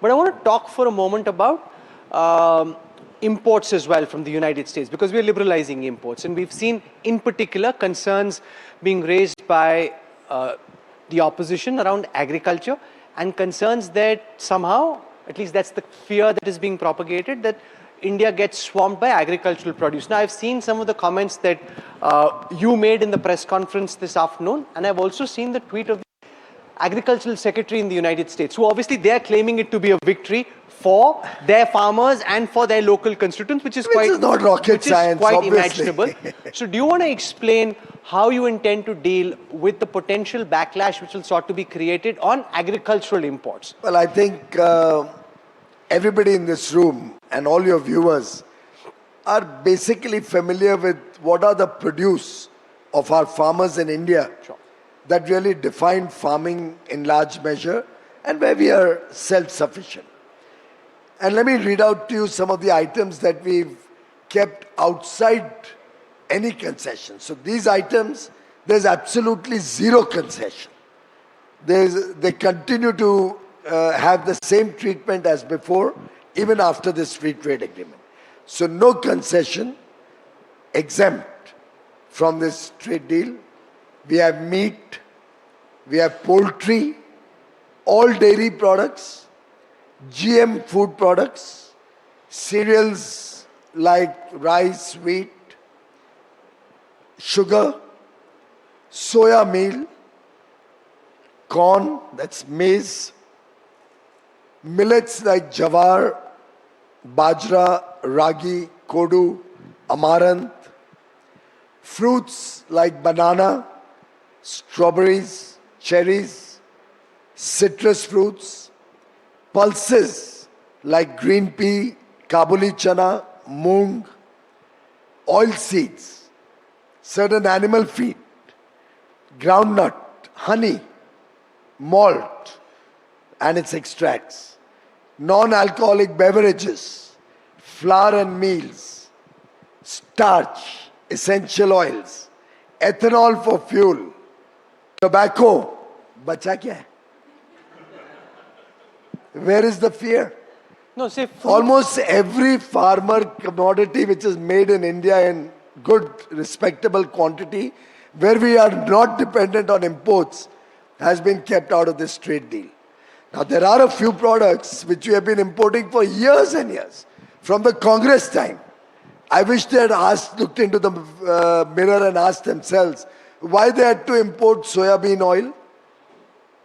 But I want to talk for a moment about imports as well from the United States, because we're liberalizing imports. And we've seen, in particular, concerns being raised by the opposition around agriculture, and concerns that somehow, at least that's the fear that is being propagated, that India gets swamped by agricultural produce. Now, I've seen some of the comments that you made in the press conference this afternoon, and I've also seen the tweet of the Agricultural Secretary in the United States, who obviously they're claiming it to be a victory for their farmers and for their local constituents, which is quite imaginable. So do you want to explain how you intend to deal with the potential backlash which will start to be created on agricultural imports? Well, I think everybody in this room and all your viewers are basically familiar with what are the produce of our farmers in India. Sure. That really define farming in large measure and where we are self-sufficient. And let me read out to you some of the items that we've kept outside any concession. So these items, there's absolutely zero concession. They continue to have the same treatment as before, even after this free trade agreement. So no concession, exempt from this trade deal. We have meat, we have poultry, all dairy products, GM food products, cereals like rice, wheat, sugar, soya meal, corn, that's maize, millets like jawar, bajra, ragi, kodu, amaranth, fruits like banana, strawberries, cherries, citrus fruits, pulses like green pea, Kabuli chana, moong, oilseeds, certain animal feed, groundnut, honey, malt and its extracts, non-alcoholic beverages, flour and meals, starch, essential oils, ethanol for fuel, tobacco. Bacha kya hai? Where is the fear? No, say almost every farmer commodity which is made in India in good, respectable quantity, where we are not dependent on imports, has been kept out of this trade deal. Now, there are a few products which we have been importing for years and years, from the Congress time. I wish they had looked into the mirror and asked themselves why they had to import soya bean oil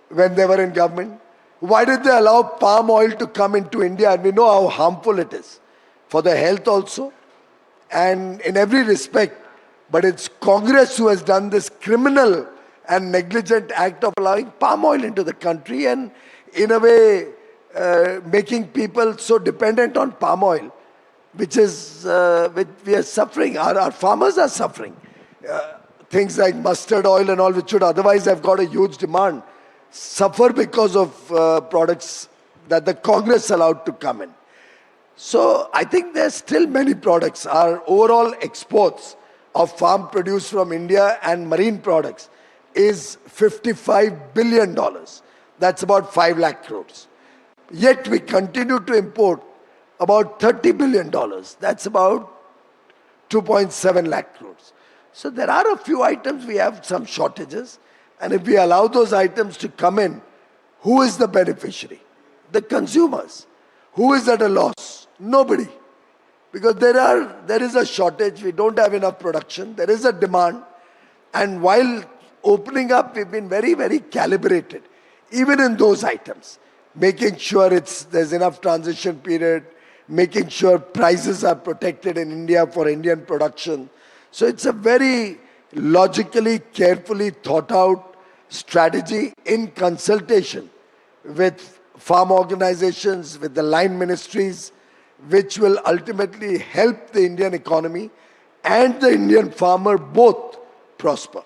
when they were in government. Why did they allow palm oil to come into India? And we know how harmful it is for the health also and in every respect. But it's Congress who has done this criminal and negligent act of allowing palm oil into the country and in a way making people so dependent on palm oil, which we are suffering. Our farmers are suffering. Things like mustard oil and all, which should otherwise have got a huge demand, suffer because of products that the Congress allowed to come in. So I think there's still many products. Our overall exports of farm produce from India and marine products is $55 billion. That's about 5 lakh crores. Yet we continue to import about $30 billion. That's about 2.7 lakh crores. So there are a few items we have some shortages. And if we allow those items to come in, who is the beneficiary? The consumers. Who is at a loss? Nobody. Because there is a shortage, we don't have enough production, there is a demand. And while opening up, we've been very, very calibrated, even in those items. Making sure there's enough transition period, making sure prices are protected in India for Indian production. So it's a very logically, carefully thought out strategy in consultation with farm organizations, with the line ministries, which will ultimately help the Indian economy and the Indian farmer both prosper.